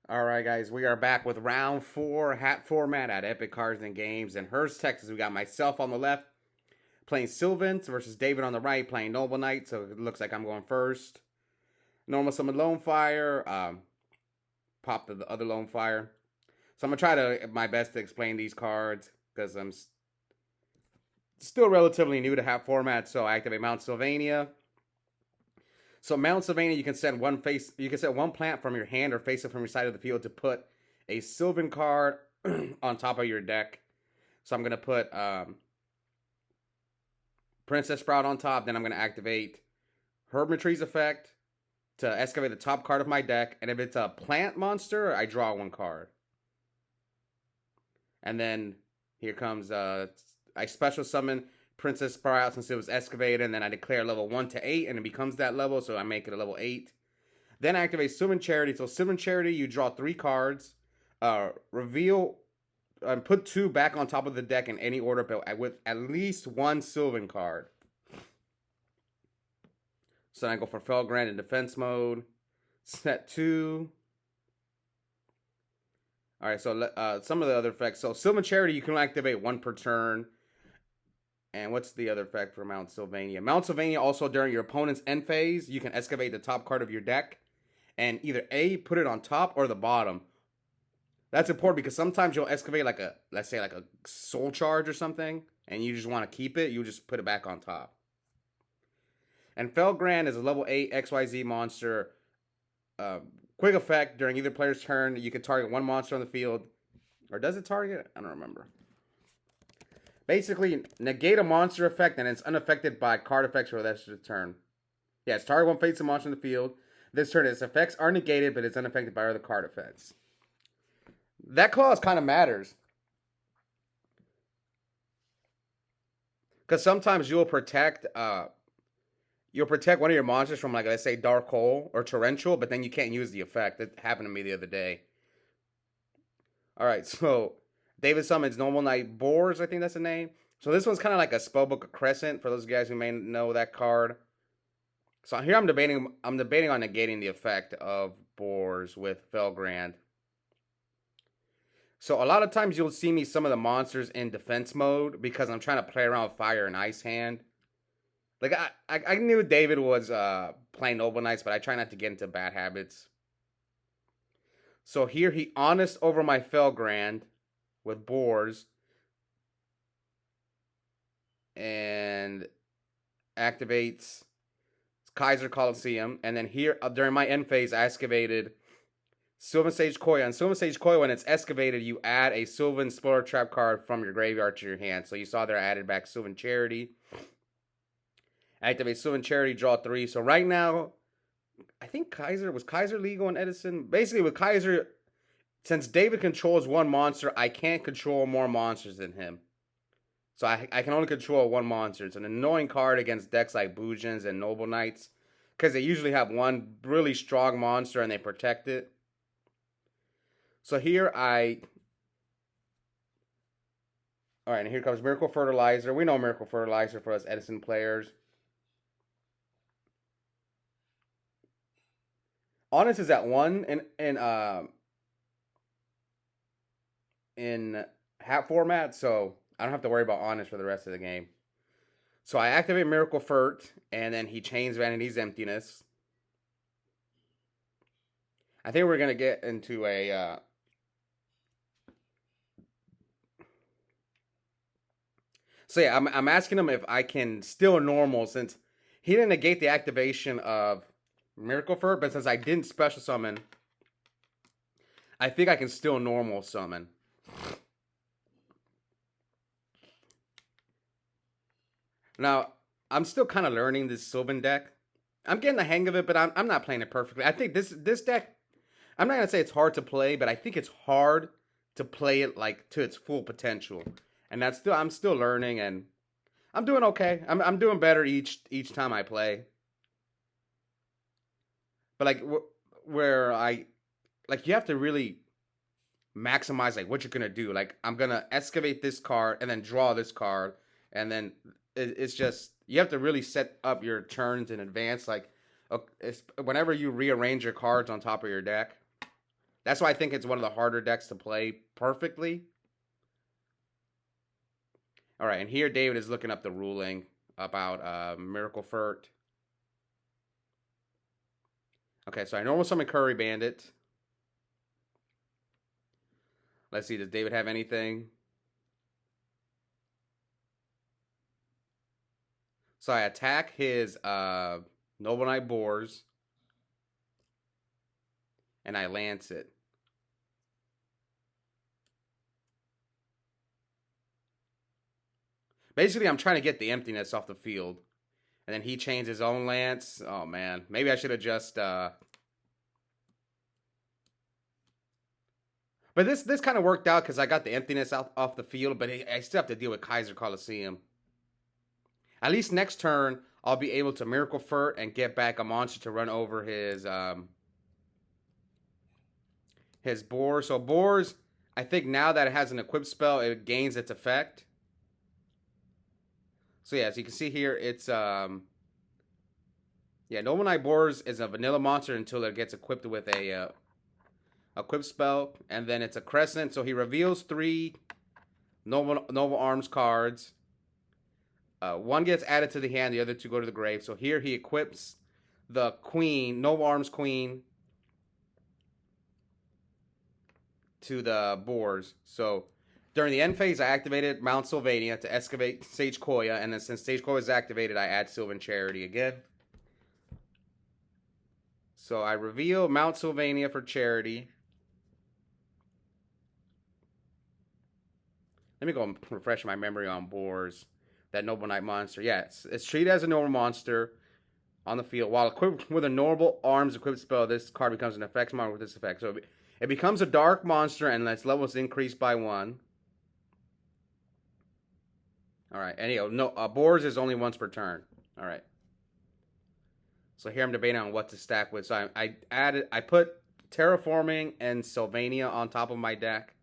All right, guys, we are back with round four hat format at Epic Cards and Games in Hurst, Texas. We got myself on the left playing Sylvans versus David on the right playing Noble Knight. So it looks like I'm going first. Normal summon Lone Fire. Pop the other Lone Fire. So I'm gonna try to my best to explain these cards because I'm still relatively new to hat format. So I activate Mount Sylvania. So Mount Sylvania, you can set one plant from your hand or face it from your side of the field to put a Sylvan card on top of your deck. So I'm gonna put Princess Sprout on top. Then I'm gonna activate Hermitry's effect to excavate the top card of my deck. And if it's a plant monster, I draw one card. And then here comes I special summon Princess Sprout since it was excavated, and then I declare level 1 to 8, and it becomes that level, so I make it a level 8. Then I activate Sylvan Charity. So Sylvan Charity, you draw 3 cards, reveal, and put 2 back on top of the deck in any order, but with at least 1 Sylvan card. So then I go for Felgrand in defense mode. Set 2. Alright, so some of the other effects. So Sylvan Charity, you can activate 1 per turn. And what's the other effect for Mount Sylvania? Mount Sylvania also during your opponent's end phase, you can excavate the top card of your deck and either A, put it on top or the bottom. That's important because sometimes you'll excavate like let's say like a soul charge or something, and you just want to keep it, you just put it back on top. And Felgrand is a level 8 XYZ monster. Quick effect during either player's turn, you can target 1 monster on the field. Or does it target? I don't remember. Basically, negate a monster effect and it's unaffected by card effects for the rest of the turn. Yes, target 1 face monster in the field. This turn, its effects are negated, but it's unaffected by other card effects. That clause kind of matters. Because sometimes you'll protect one of your monsters from, like, let's say, Dark Hole or Torrential, but then you can't use the effect. That happened to me the other day. Alright, so David summons Noble Knight Boars, I think that's the name. So this one's kind of like a Spellbook of Crescent, for those guys who may know that card. So here I'm debating on negating the effect of Boars with Felgrand. So a lot of times you'll see me some of the monsters in defense mode because I'm trying to play around with Fire and Ice hand. Like I knew David was playing Noble Knights, but I try not to get into bad habits. So here he honest over my Felgrand with Boars and activates Kaiser Coliseum. And then here during my end phase, I excavated Sylvan Sage Koya. And Sylvan Sage Koya, when it's excavated, you add a Sylvan Spoiler Trap card from your graveyard to your hand. So you saw there I added back Sylvan Charity. Activate Sylvan Charity, draw 3. So right now, I think Kaiser legal in Edison? Basically with Kaiser, since David controls 1 monster, I can't control more monsters than him. So I can only control 1 monster. It's an annoying card against decks like Boojans and Noble Knights, because they usually have 1 really strong monster and they protect it. So here Alright, and here comes Miracle Fertilizer. We know Miracle Fertilizer for us Edison players. Honest is at 1 in hat format, so I don't have to worry about Honest for the rest of the game. So I activate Miracle Fert, and then he chains Vanity's Emptiness. I think we're going to get into a... So yeah, I'm asking him if I can still normal, since he didn't negate the activation of Miracle Fert, but since I didn't special summon, I think I can still normal summon. Now, I'm still kind of learning this Sylvan deck. I'm getting the hang of it, but I'm not playing it perfectly. I think this deck, I'm not going to say it's hard to play, but I think it's hard to play it like to its full potential. And I'm still learning, and I'm doing okay. I'm doing better each time I play. But like you have to really maximize like what you're gonna do. Like I'm gonna excavate this card and then draw this card, and then it's just you have to really set up your turns in advance. Like whenever you rearrange your cards on top of your deck, That's why I think it's one of the harder decks to play perfectly. All right, and here David is looking up the ruling about Miracle Furt. Okay, so I normal summon Curry Bandit. Let's see, does David have anything? So I attack his Noble Knight Boars. And I lance it. Basically, I'm trying to get the emptiness off the field. And then he chains his own lance. Oh, man. Maybe I should have just... But this kind of worked out because I got the emptiness off the field. But I still have to deal with Kaiser Coliseum. At least next turn, I'll be able to Miracle Furt and get back a monster to run over his boar. So boars, I think now that it has an equipped spell, it gains its effect. So yeah, as you can see here, it's Noble Knight Boars is a vanilla monster until it gets equipped with a equipped spell, and then it's a crescent. So he reveals 3 Noble Arms cards. One gets added to the hand, the other 2 go to the grave. So here he equips the Queen, Noble Arms Queen, to the boars. So during the end phase, I activated Mount Sylvania to excavate Sage Koya, and then since Sage Koya is activated, I add Sylvan Charity again. So I reveal Mount Sylvania for Charity. Let me go and refresh my memory on boars. That Noble Knight monster. Yeah, it's treated as a normal monster on the field. While equipped with a Noble Arms equipped spell, this card becomes an effects monster with this effect. So it becomes a dark monster, and its level is increased by 1. All right, and boars is only once per turn. All right. So here I'm debating on what to stack with. So I put Terraforming and Sylvania on top of my deck.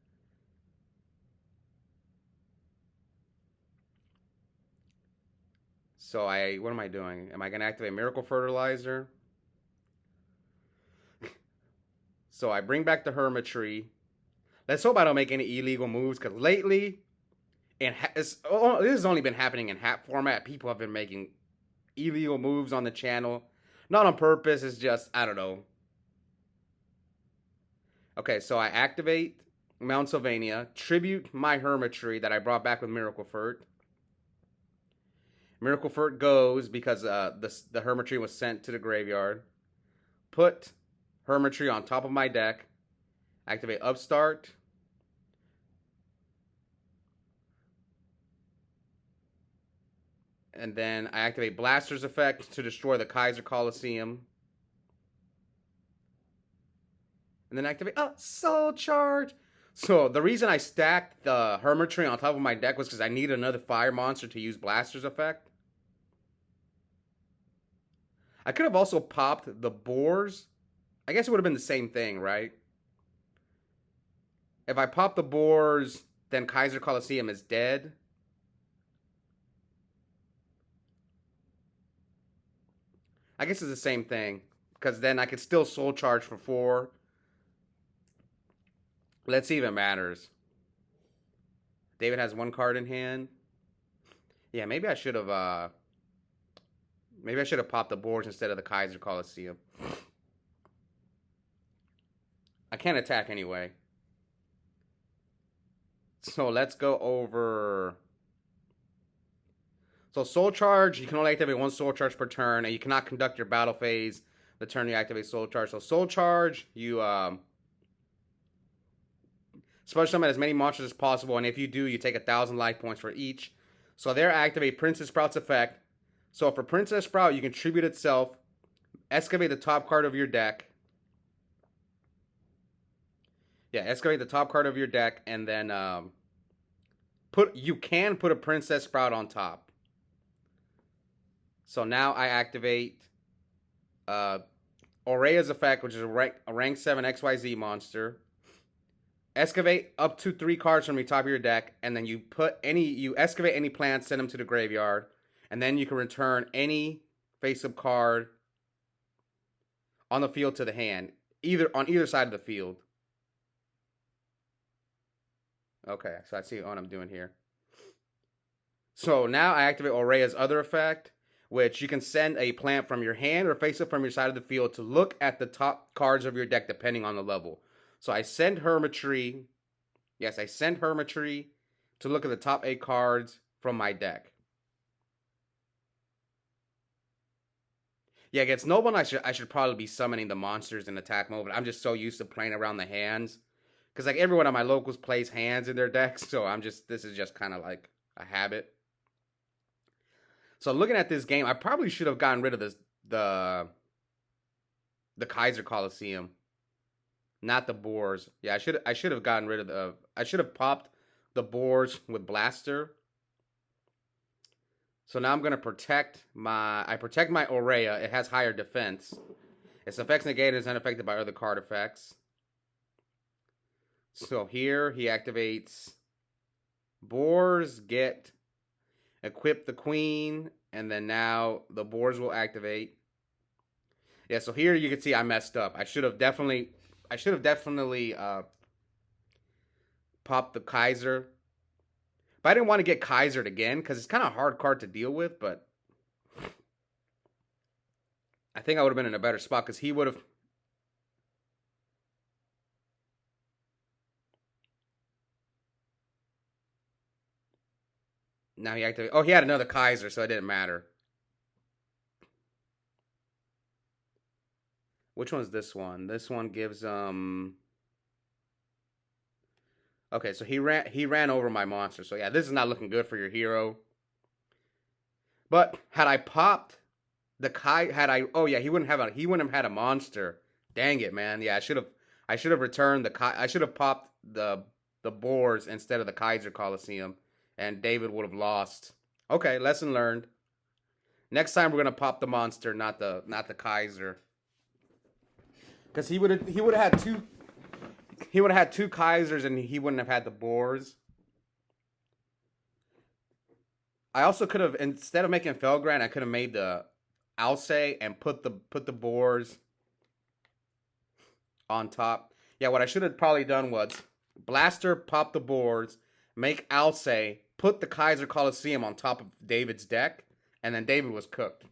So what am I doing? Am I going to activate Miracle Fertilizer? So I bring back the Hermitry. Let's hope I don't make any illegal moves, because lately, this has only been happening in hat format. People have been making illegal moves on the channel. Not on purpose, it's just, I don't know. Okay, so I activate Mount Sylvania, tribute my Hermitry that I brought back with Miracle Furt. Miracle Furt goes because the Hermitry was sent to the graveyard. Put Hermitry on top of my deck. Activate Upstart. And then I activate Blaster's effect to destroy the Kaiser Coliseum. And then activate Soul Charge. So the reason I stacked the Hermitry on top of my deck was because I needed another fire monster to use Blaster's effect. I could have also popped the boars. I guess it would have been the same thing, right? If I pop the boars, then Kaiser Coliseum is dead. I guess it's the same thing, because then I could still Soul Charge for 4. Let's see if it matters. David has 1 card in hand. Yeah, maybe I should have popped the boards instead of the Kaiser Coliseum. I can't attack anyway. So let's go over. So Soul Charge, you can only activate 1 Soul Charge per turn, and you cannot conduct your battle phase the turn you activate Soul Charge. So Soul Charge, you special summon as many monsters as possible, and if you do, you take 1,000 life points for each. So there, activate Princess Sprout's effect. So for Princess Sprout, you can tribute itself, excavate the top card of your deck. Yeah, excavate the top card of your deck, and then you can put a Princess Sprout on top. So now I activate Aurea's effect, which is a rank 7 XYZ monster. Excavate up to 3 cards from the top of your deck, and then you excavate any plants, send them to the graveyard, and then you can return any face-up card on the field to the hand, on either side of the field. Okay, so I see what I'm doing here. So now I activate Oraya's other effect, which you can send a plant from your hand or face it from your side of the field to look at the top cards of your deck depending on the level. So I send Hermitry. Yes, I send Hermitry to look at the top 8 cards from my deck. Yeah, against Noble, I should probably be summoning the monsters in attack mode, but I'm just so used to playing around the hands. Because like everyone at my locals plays hands in their decks, so this is just kind of like a habit. So looking at this game, I probably should have gotten rid of the Kaiser Coliseum, not the boars. Yeah, I should have gotten rid of the I should have popped the boars with blaster. So now I'm gonna protect my Aurea. It has higher defense. Its effects negated is unaffected by other card effects. So here he activates boars, get equip the queen, and then now the boars will activate. Yeah, so here you can see I messed up. I should have definitely popped the Kaiser. But I didn't want to get Kaisered again because it's kind of a hard card to deal with, but I think I would have been in a better spot because he would have. Now he activated. Oh, he had another Kaiser, so it didn't matter. Which one's this one? This one gives Okay, so he ran over my monster. So yeah, this is not looking good for your hero. But had I popped the Kai, had I oh yeah, he wouldn't have had a monster. Dang it, man. Yeah, I should have returned the Kai. I should have popped the boars instead of the Kaiser Coliseum, and David would have lost. Okay, lesson learned. Next time we're gonna pop the monster, not the Kaiser, because he would have had two Kaisers and he wouldn't have had the boars. I also could have, instead of making Felgrand, I could have made the Alce and put the boars on top. Yeah, what I should have probably done was Blaster, pop the boards, make Alce, put the Kaiser Coliseum on top of David's deck, and then David was cooked.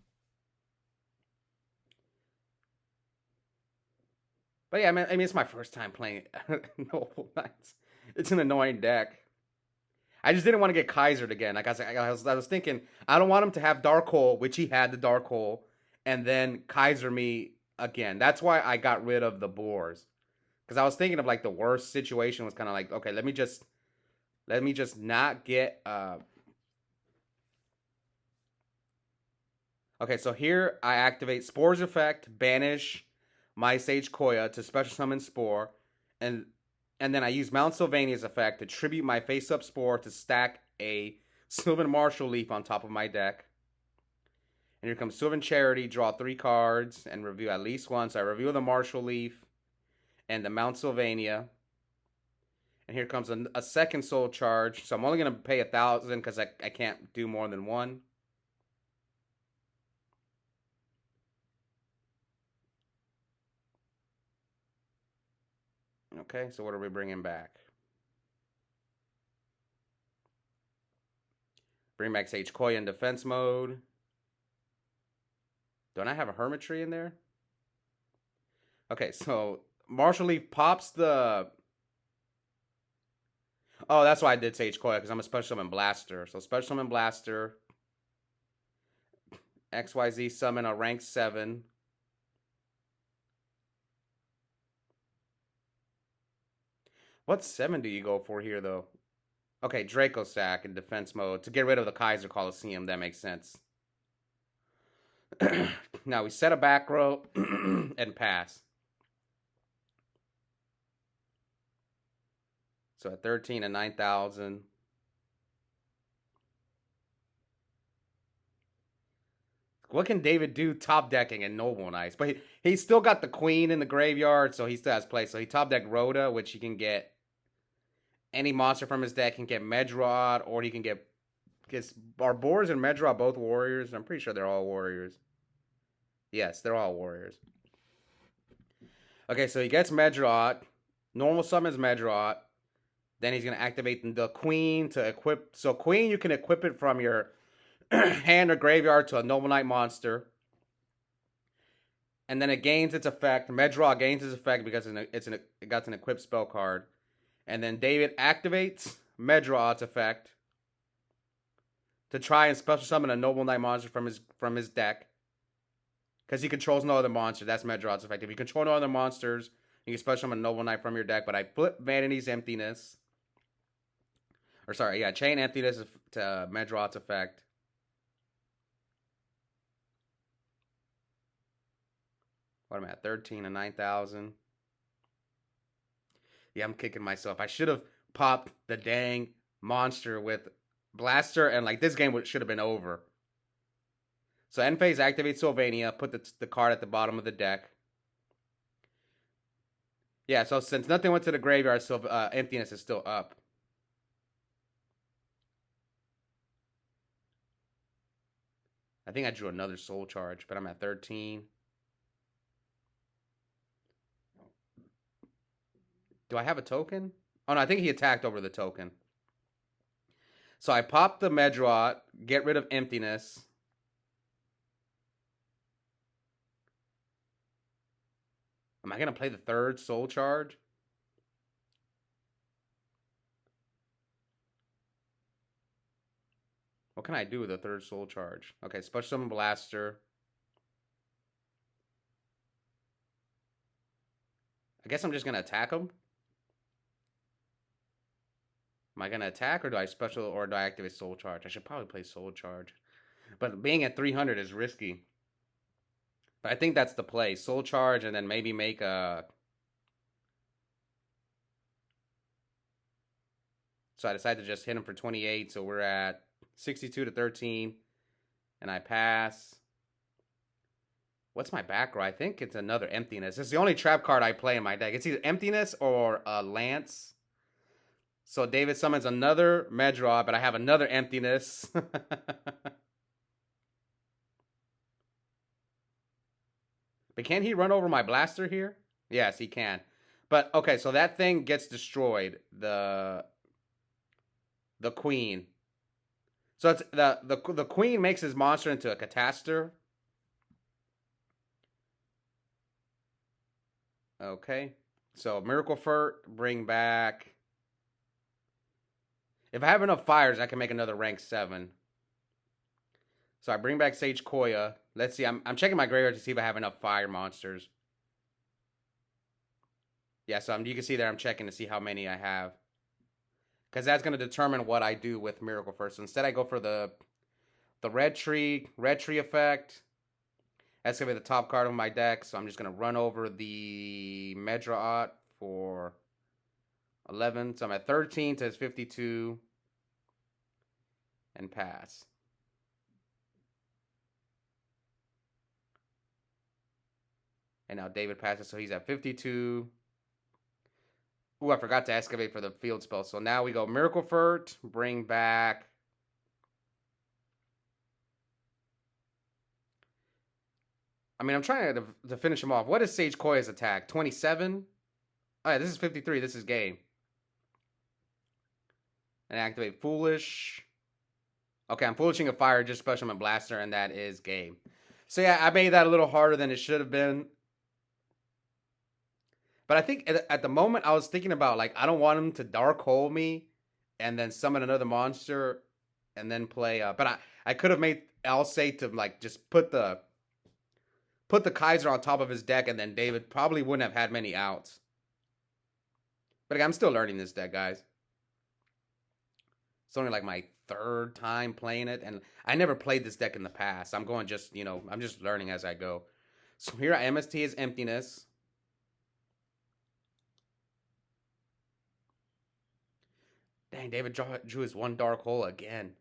But yeah, I mean it's my first time playing Noble Knights. It's an annoying deck. I just didn't want to get Kaisered again. Like I was thinking, I don't want him to have Dark Hole, which he had the Dark Hole, and then Kaiser me again. That's why I got rid of the boars. Because I was thinking of like the worst situation was kind of like, okay, let me just not get Okay, so here I activate Spore's effect, banish my Sage Koya to special summon Spore, and and then I use Mount Sylvania's effect to tribute my face up Spore to stack a Sylvan Marshall Leaf on top of my deck. And here comes Sylvan Charity, draw 3 cards, and review at least one. So I review the Marshall Leaf and the Mount Sylvania. And here comes a second Soul Charge. So I'm only going to pay 1,000 because I can't do more than one. Okay, so what are we bringing back? Bring back Sage Koya in defense mode. Don't I have a Hermitry in there? Okay, so Marshall Leaf pops the... Oh, that's why I did Sage Koya, because I'm a Special Summon Blaster. So Special Summon Blaster. XYZ summon a rank 7. What 7 do you go for here, though? Okay, Draco Sack in defense mode. To get rid of the Kaiser Coliseum, that makes sense. Now we set a back row and pass. So at 13 and 9,000. What can David do top decking in Noble Knights? But he's still got the Queen in the graveyard, so he still has play. So he top decked Rhoda, which he can get any monster from his deck. He can get Medrod, or he can get... Are Boars and Medrod both warriors? I'm pretty sure they're all warriors. Yes, they're all warriors. Okay, so he gets Medrod. Normal summons Medrod. Then he's going to activate the queen to equip. So queen, you can equip it from your hand or graveyard to a Noble Knight monster. And then it gains its effect. Medraw gains its effect because it got an equipped spell card. And then David activates Medraw's effect to try and special summon a Noble Knight monster from his deck. Because he controls no other monster. That's Medraw's effect. If you control no other monsters, you can special summon a Noble Knight from your deck. But I flip Vanity's Emptiness. Or sorry, yeah, Chain Emptiness to Medraw's effect. What am I at? 13 and 9,000. Yeah, I'm kicking myself. I should have popped the dang monster with Blaster, and like this game should have been over. So end phase activates Sylvania, put the card at the bottom of the deck. Yeah, so since nothing went to the graveyard, so Emptiness is still up. I think I drew another Soul Charge, but I'm at 13. Do I have a token? Oh, no, I think he attacked over the token. So I pop the Medraw, get rid of Emptiness. Am I going to play the third Soul Charge? What can I do with the third Soul Charge? Okay, Special Summon Blaster. I guess I'm just going to attack him. Am I going to attack, or do I activate Soul Charge? I should probably play Soul Charge. But being at 300 is risky. But I think that's the play. Soul Charge and then maybe make a... So I decided to just hit him for 28. So we're at 62 to 13. And I pass. What's my back row? I think it's another Emptiness. It's the only trap card I play in my deck. It's either Emptiness or Lance. So David summons another Medraw, but I have another Emptiness. But can he run over my Blaster here? Yes, he can. But, okay, so that thing gets destroyed. The Queen. So it's the Queen makes his monster into a Catastor. Okay. So Miracle Furt, bring back... If I have enough fires, I can make another rank 7. So I bring back Sage Koya. Let's see. I'm checking my graveyard to see if I have enough fire monsters. Yeah, so you can see there I'm checking to see how many I have. Because that's going to determine what I do with Miracle Furt. So instead I go for the red tree effect. That's going to be the top card of my deck. So I'm just going to run over the Medraot for 11. So I'm at 13 to 52. And pass. And now David passes, so he's at 52. Ooh, I forgot to excavate for the field spell. So now we go Miracle Furt, bring back... I mean, I'm trying to finish him off. What is Sage Koya's attack? 27? Oh, yeah, this is 53. This is game. And activate Foolish. Okay, I'm Foolishing a Fire, just Special Summon Blaster, and that is game. So yeah, I made that a little harder than it should have been. But I think at the moment I was thinking about, like, I don't want him to Dark Hole me and then summon another monster and then play. But I could have made Alsay to, like, just put the Kaiser on top of his deck, and then David probably wouldn't have had many outs. But again, I'm still learning this deck, guys. It's only like my third time playing it, and I never played this deck in the past. I'm going just, I'm just learning as I go. So here at MST is Emptiness. Dang, David drew his one Dark Hole again.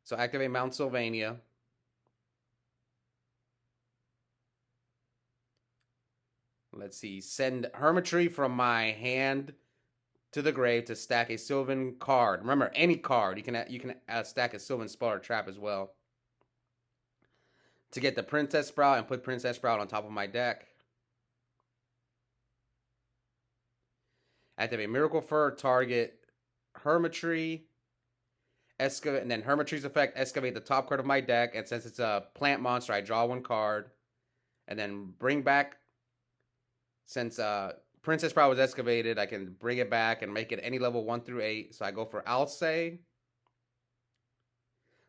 So activate Mount Sylvania. Let's see. Send Hermitry from my hand to the grave to stack a Sylvan card. Remember, any card. You can stack a Sylvan spell or trap as well. To get the Princess Sprout and put Princess Sprout on top of my deck. Activate Miracle Fur, target Hermitry, excavate, and then Hermitry's effect, excavate the top card of my deck, and since it's a plant monster, I draw one card, and then bring back, since Princess Sprout was excavated, I can bring it back and make it any level 1 through 8, so I go for Alcay.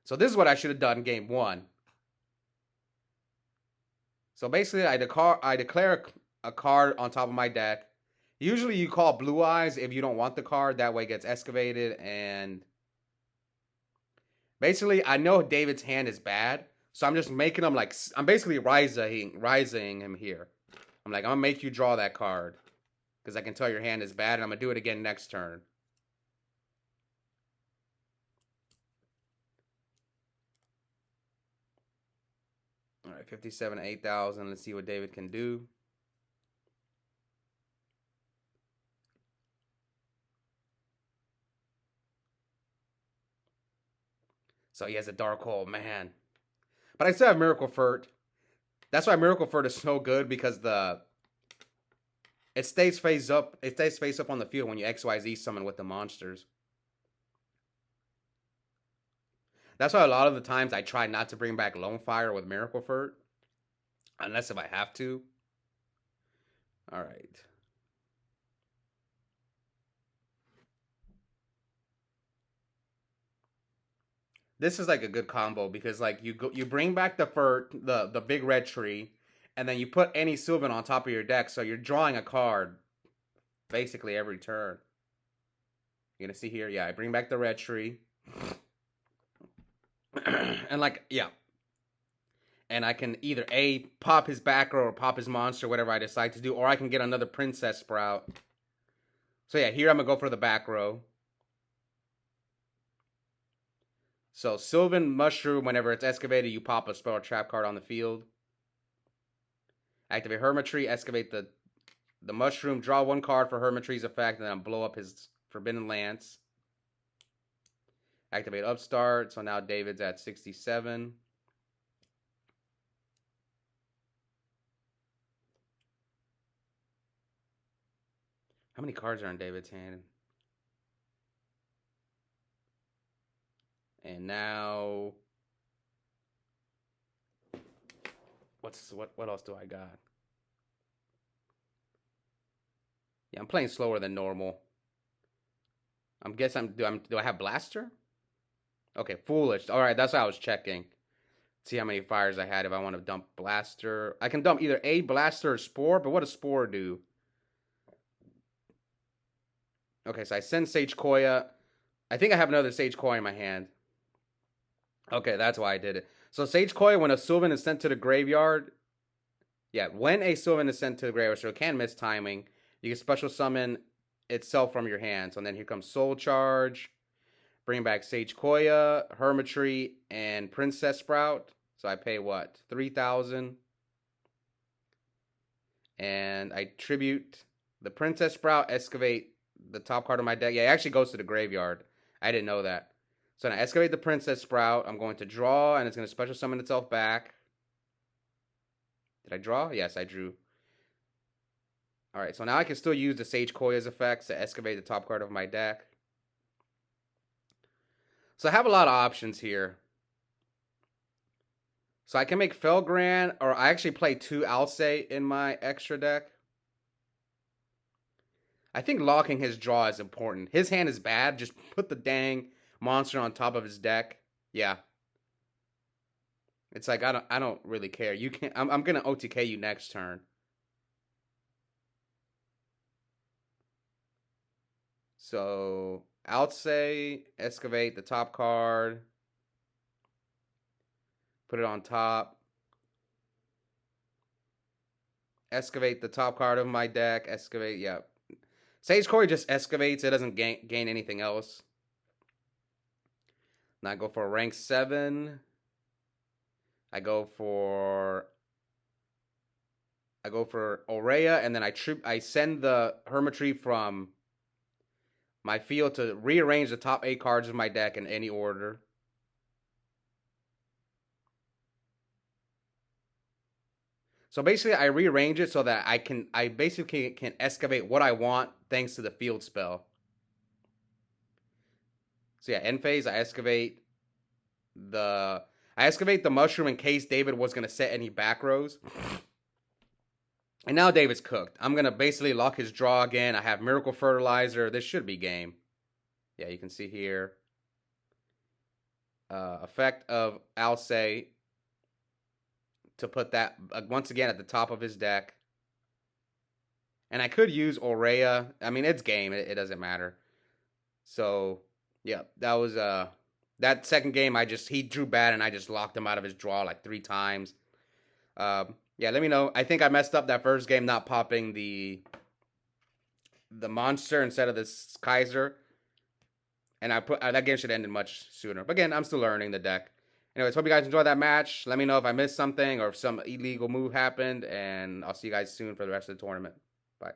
So this is what I should have done game 1. So basically, I declare a card on top of my deck. Usually you call Blue Eyes if you don't want the card. That way it gets excavated. And basically, I know David's hand is bad. So I'm just making him like... I'm basically rising him here. I'm like, I'm going to make you draw that card. Because I can tell your hand is bad. And I'm going to do it again next turn. All right, 57, 8,000. Let's see what David can do. So he has a Dark Hole, man. But I still have Miracle Furt. That's why Miracle Furt is so good, because it stays face up. It stays face up on the field when you XYZ summon with the monsters. That's why a lot of the times I try not to bring back Lone Fire with Miracle Furt. Unless if I have to. Alright. This is like a good combo because like you bring back the big red tree, and then you put any Sylvan on top of your deck, so you're drawing a card basically every turn. You're gonna see here, yeah, I bring back the red tree. And like, yeah. And I can either A, pop his back row or pop his monster, whatever I decide to do, or I can get another Princess Sprout. So yeah, here I'm gonna go for the back row. So Sylvan Mushroom, whenever it's excavated, you pop a spell or trap card on the field. Activate Hermitry, excavate the mushroom, draw one card for Hermitry's effect, and then blow up his Forbidden Lance. Activate Upstart, so now David's at 67. How many cards are in David's hand? And now, what else do I got? Yeah, I'm playing slower than normal. I'm guessing do I have Blaster? Okay, Foolish. All right, that's what I was checking. See how many fires I had if I want to dump Blaster. I can dump either a Blaster or Spore, but what does Spore do? Okay, so I send Sage Koya. I think I have another Sage Koya in my hand. Okay, that's why I did it. So Sage Koya, when a Sylvan is sent to the graveyard, yeah, when a Sylvan is sent to the graveyard, so it can miss timing, you can special summon itself from your hand. So then here comes Soul Charge, bring back Sage Koya, Hermitry, and Princess Sprout. So I pay what? 3,000. And I tribute the Princess Sprout, excavate the top card of my deck. Yeah, it actually goes to the graveyard. I didn't know that. So now excavate the Princess Sprout. I'm going to draw, and it's going to special summon itself back. Did I draw? Yes, I drew. Alright, so now I can still use the Sage Koya's effects to excavate the top card of my deck. So I have a lot of options here. So I can make Felgrand, or I actually play 2 Alcay in my extra deck. I think locking his draw is important. His hand is bad. Just put the dang monster on top of his deck. Yeah. It's like I don't really care. You can I'm gonna OTK you next turn. So Alcay, excavate the top card. Put it on top. Excavate the top card of my deck. Excavate, yeah. Sage Koya just excavates. It doesn't gain anything else. Now I go for rank 7. I go for Aurea, and then I send the Hermitry from my field to rearrange the top 8 cards of my deck in any order. So basically I rearrange it so that I basically can excavate what I want thanks to the field spell. So yeah, end phase, I excavate the mushroom in case David was gonna set any back rows. And now David's cooked. I'm gonna basically lock his draw again. I have Miracle Fertilizer. This should be game. Yeah, you can see here. Effect of Alcé to put that once again at the top of his deck. And I could use Aurea. I mean, it's game. It doesn't matter. So, yeah, that was that second game. He drew bad, and I just locked him out of his draw like 3 times. Yeah, let me know. I think I messed up that first game, not popping the monster instead of this Kaiser. And that game should have ended much sooner. But again, I'm still learning the deck. Anyways, hope you guys enjoyed that match. Let me know if I missed something or if some illegal move happened. And I'll see you guys soon for the rest of the tournament. Bye.